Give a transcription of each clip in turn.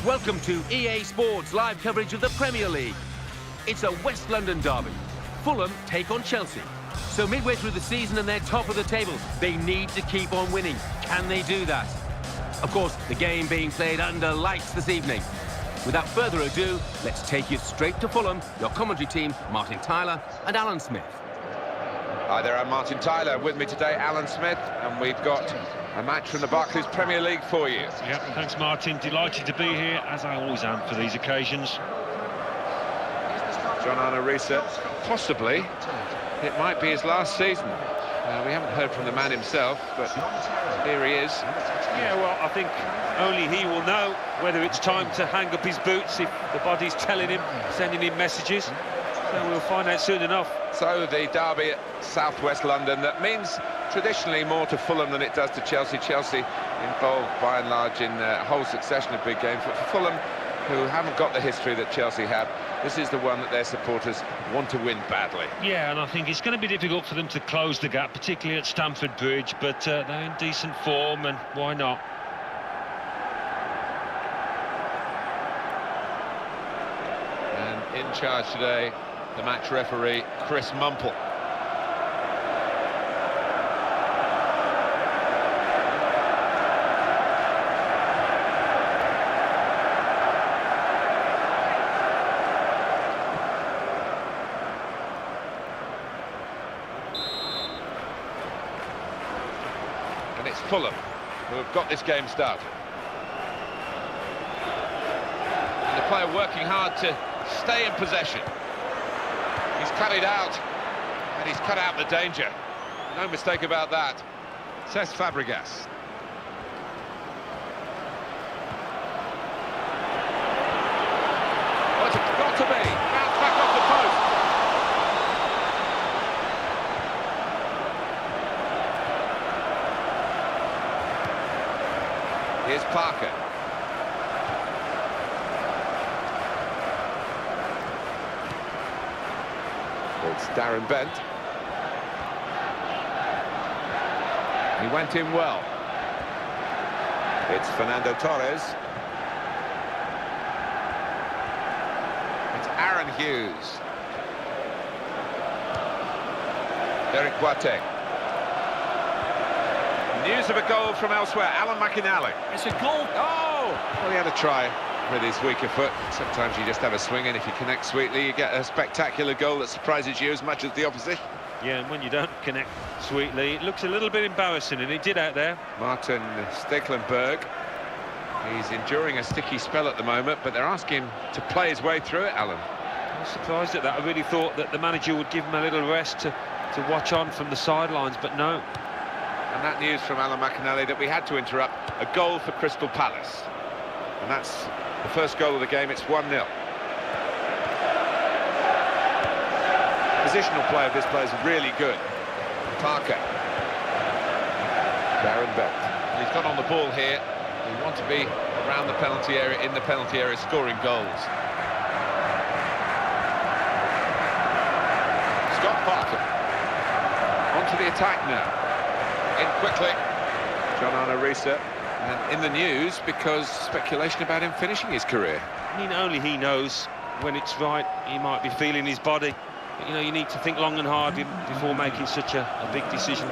Welcome to EA Sports live coverage of the Premier League. It's a West London derby. Fulham take on Chelsea. So midway through the season and they're top of the table, they need to keep on winning. Can they do that? Of course, the game being played under lights this evening. Without further ado, let's take you straight to Fulham. Your commentary team, Martin Tyler and Alan Smith. Hi there, I'm Martin Tyler. With me today, Alan Smith, and we've got a match from the Barclays Premier League for you. Yep, thanks Martin. Delighted to be here, as I always am for these occasions. John Arne-Risa, possibly, it might be his last season. We haven't heard from the man himself, but here he is. Yeah, well, I think only he will know whether it's time to hang up his boots, if the body's telling him, sending him messages. So we'll find out soon enough. So the derby at southwest London, that means traditionally more to Fulham than it does to Chelsea. Chelsea involved by and large in a whole succession of big games, but for Fulham, who haven't got the history that Chelsea have, this is the one that their supporters want to win badly. Yeah, and I think it's going to be difficult for them to close the gap, particularly at Stamford Bridge, but they're in decent form, and why not? And in charge today, the match referee, Chris Mumple. And it's Fulham who have got this game started. And the player working hard to stay in possession. He's cut it out, and he's cut out the danger. No mistake about that. Cesc Fabregas. Oh, it's got to be. Bounce back off the post. Here's Parker. It's Darren Bent. He went in well. It's Fernando Torres. It's Aaron Hughes. Derek Boateng. News of a goal from elsewhere. Alan McInally. It's a goal. Oh! Well, he had a try with his weaker foot. Sometimes you just have a swing, and if you connect sweetly, you get a spectacular goal that surprises you as much as the opposition. Yeah, and when you don't connect sweetly, it looks a little bit embarrassing, and it did out there. Martin Stekelenburg. He's enduring a sticky spell at the moment, but they're asking him to play his way through it, Alan. I was surprised at that. I really thought that the manager would give him a little rest to watch on from the sidelines, but no. And that news from Alan McInally that we had to interrupt. A goal for Crystal Palace. And that's the first goal of the game. It's 1-0. Positional play of this player is really good. Parker. Darren Bent. He's got on the ball here. We want to be around the penalty area, in the penalty area, scoring goals. Scott Parker. On to the attack now. In quickly. John Arne-Risa. And in the news because speculation about him finishing his career. I mean, only he knows when it's right. He might be feeling his body. But, you know, you need to think long and hard before making such a big decision.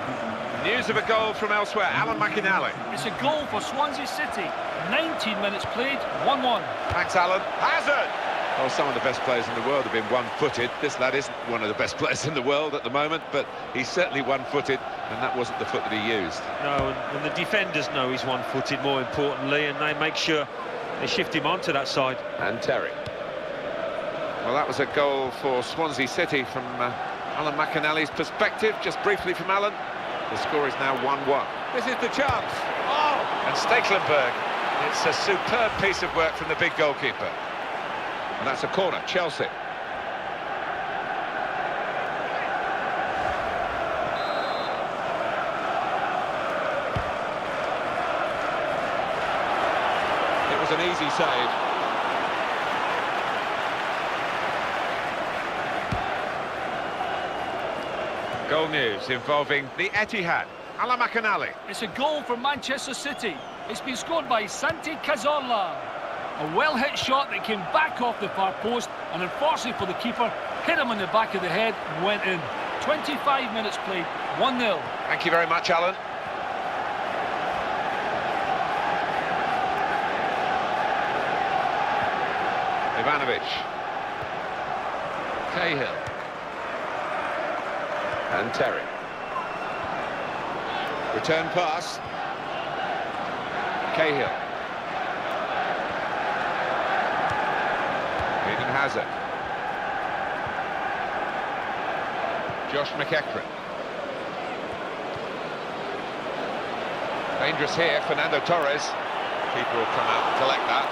News of a goal from elsewhere. Alan McInally. It's a goal for Swansea City. 19 minutes played, 1-1. Thanks, Alan. Hazard! Well, some of the best players in the world have been one-footed. This lad isn't one of the best players in the world at the moment, but he's certainly one-footed, and that wasn't the foot that he used. No, and the defenders know he's one-footed, more importantly, and they make sure they shift him onto that side. And Terry. Well, that was a goal for Swansea City from Alan McInally's perspective. Just briefly from Alan, the score is now 1-1. This is the chance. Oh! And Stekelenburg. It's a superb piece of work from the big goalkeeper. And that's a corner, Chelsea. It was an easy save. Goal news involving the Etihad. Alan McInally. It's a goal for Manchester City. It's been scored by Santi Cazorla. A well-hit shot that came back off the far post, and unfortunately for the keeper, hit him on the back of the head and went in. 25 minutes played, 1-0. Thank you very much, Alan. Ivanovic. Cahill. And Terry. Return pass. Cahill. Eden Hazard. Josh McEachran. Dangerous here, Fernando Torres. Keeper will come out and collect that.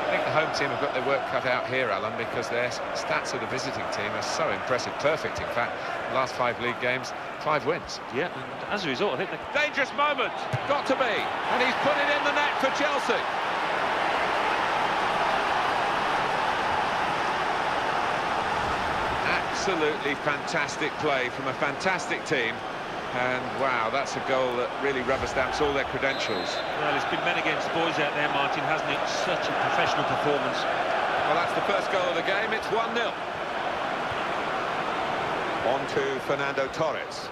I think the home team have got their work cut out here, Alan, because their stats of the visiting team are so impressive. Perfect, in fact. The last 5 league games, 5 wins. Yeah, and as a result, I think they... Dangerous moment, got to be, and he's put it in the net for Chelsea. Absolutely fantastic play from a fantastic team, and wow, that's a goal that really rubber stamps all their credentials. Well, it's been men against boys out there, Martin, hasn't it? Such a professional performance. Well, that's the first goal of the game. It's 1-0. On to Fernando Torres.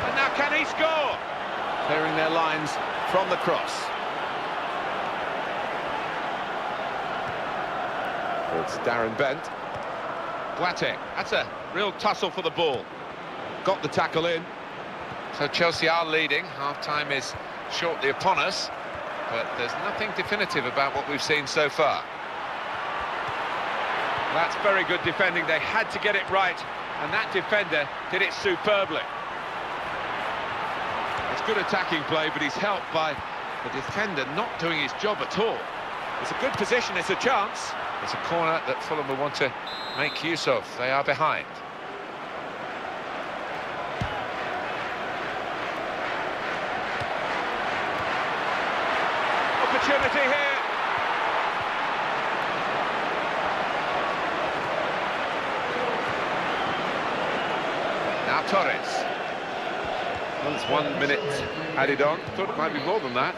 And now can he score? Clearing their lines from the cross. It's Darren Bent. Boateng, that's a real tussle for the ball. Got the tackle in. So Chelsea are leading. Half-time is shortly upon us, but there's nothing definitive about what we've seen so far. That's very good defending. They had to get it right, and that defender did it superbly. It's good attacking play, but he's helped by the defender not doing his job at all. It's a good position, it's a chance. It's a corner that Fulham will want to make use of. They are behind. Opportunity here. Now Torres. Well, it's 1 minute added on. Thought it might be more than that.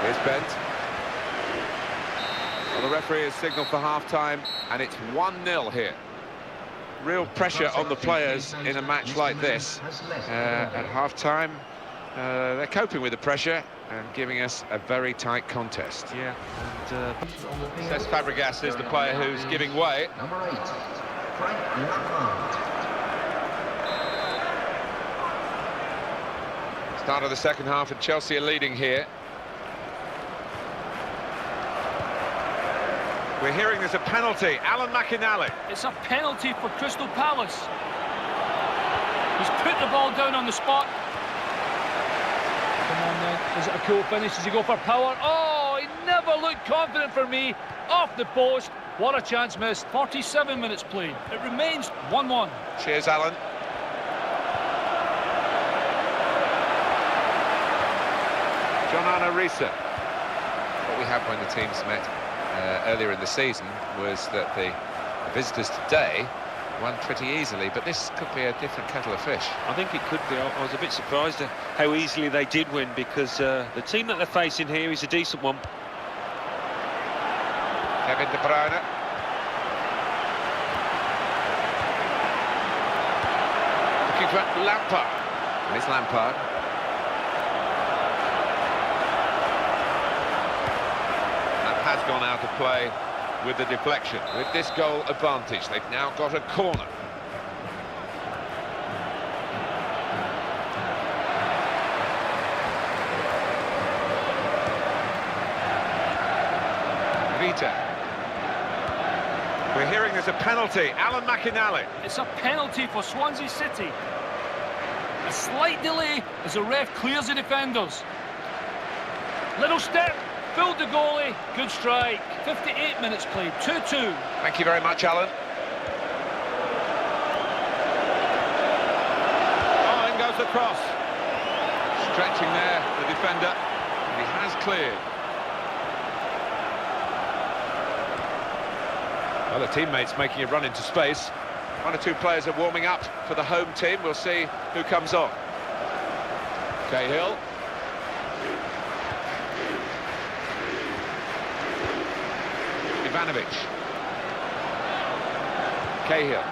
Here's Bent. Well, the referee has signalled for half-time, and it's 1-0 here. Real pressure on the players in a match like this. At half-time, they're coping with the pressure and giving us a very tight contest. Yeah, and... Cesc Fabregas is the player who's giving way. Number 8, Frank Lampard. Start of the second half, and Chelsea are leading here. We're hearing there's a penalty. Alan McInally. It's a penalty for Crystal Palace. He's put the ball down on the spot. Come on then, is it a cool finish? Does he go for power? Oh, he never looked confident for me. Off the post, what a chance missed. 47 minutes played. It remains 1-1. Cheers, Alan. John Arne Riise. What we have when the teams met earlier in the season was that the visitors today won pretty easily, but this could be a different kettle of fish. I think it could be. I was a bit surprised at how easily they did win, because the team that they're facing here is a decent one. Kevin De Bruyne. Looking for Lampard. And it's Lampard. Has gone out of play with the deflection. With this goal advantage, they've now got a corner. Vita. We're hearing there's a penalty. Alan McInally. It's a penalty for Swansea City. A slight delay as the ref clears the defenders. Little step. Filled the goalie, good strike. 58 minutes played, 2-2. Thank you very much, Alan. Oh, in goes the cross. Stretching there, the defender. He has cleared. Well, the teammates making a run into space. One or two players are warming up for the home team. We'll see who comes on. Cahill. Ivanovic. Cahill.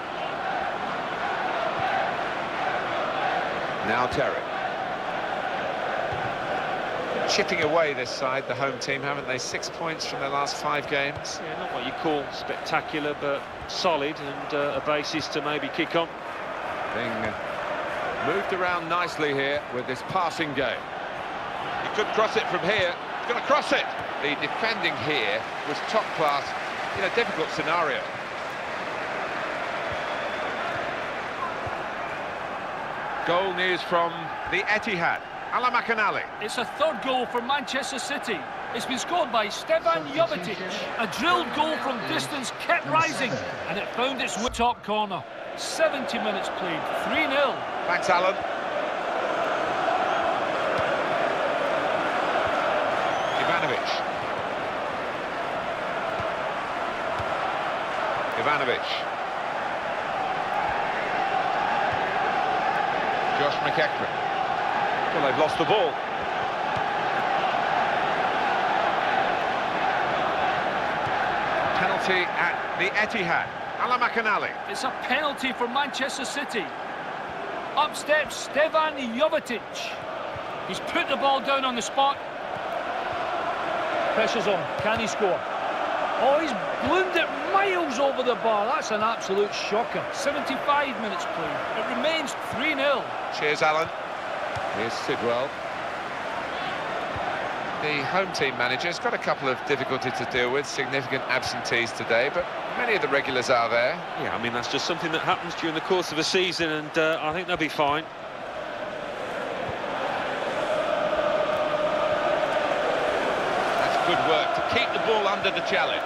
Now Terry. Chipping away this side, the home team, haven't they? 6 points from their last 5 games. Yeah, not what you call spectacular, but solid, and a basis to maybe kick on. Being moved around nicely here with this passing game. He could cross it from here. He's going to cross it. The defending here was top class in a difficult scenario. Goal news from the Etihad. Ala McAnally. It's a third goal for Manchester City. It's been scored by Stefan Jovetic. A drilled goal from distance kept rising, and it found its top corner. 70 minutes played, 3-0. Thanks, Alan. Ivanovic. Ivanovic. Josh McEachran. Well, they've lost the ball. Penalty at the Etihad. Ala McAnally. It's a penalty for Manchester City. Up steps Stefan Jovetic. He's put the ball down on the spot. Pressure's on. Can he score? Oh, he's ballooned it miles over the bar. That's an absolute shocker. 75 minutes played. It remains 3-0. Cheers, Alan. Here's Sidwell. The home team manager's got a couple of difficulties to deal with, significant absentees today, but many of the regulars are there. Yeah, I mean, that's just something that happens during the course of a season, and I think they'll be fine. That's good work to keep the ball under the challenge.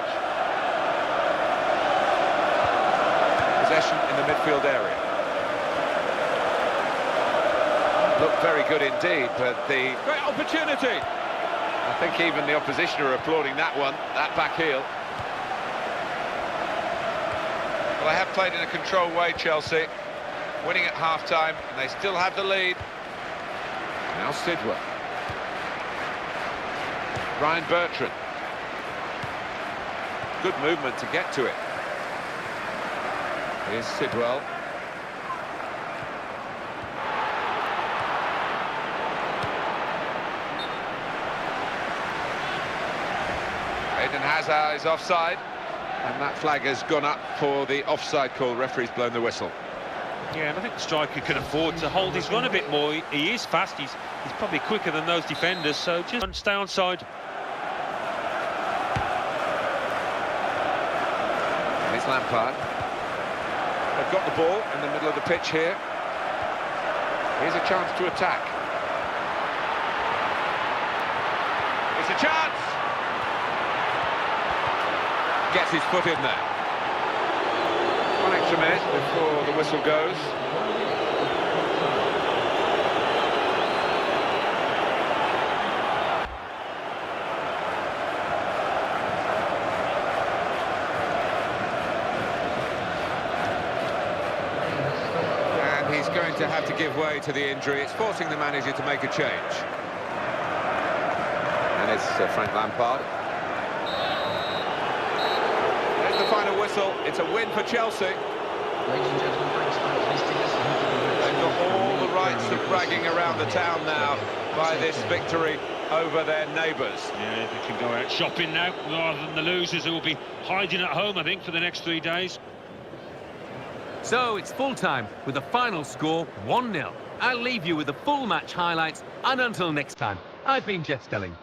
Possession in the midfield area. Looked very good indeed, but the great opportunity. I think even the opposition are applauding that one, that back heel. Well, they have played in a controlled way, Chelsea, winning at half-time, and they still have the lead. Now Sidwell. Ryan Bertrand. Good movement to get to it. Here's Sidwell. Eden Hazard is offside, and that flag has gone up for the offside call. Referee's blown the whistle. Yeah, and I think the striker can afford to hold his run a bit more. He is fast, he's probably quicker than those defenders, so just stay on side. And it's Lampard. They've got the ball in the middle of the pitch here. Here's a chance to attack. It's a chance! Gets his foot in there. 1 extra minute before the whistle goes. And he's going to have to give way to the injury. It's forcing the manager to make a change. And it's Frank Lampard. The final whistle. It's a win for Chelsea. Ladies and gentlemen, thanks for listening to us. They've got all the rights of bragging around the town now by this victory over their neighbours. Yeah, they can go out shopping now, rather than the losers who will be hiding at home, I think, for the next 3 days. So it's full time with the final score 1-0. I'll leave you with the full match highlights, and until next time, I've been Jeff Stelling.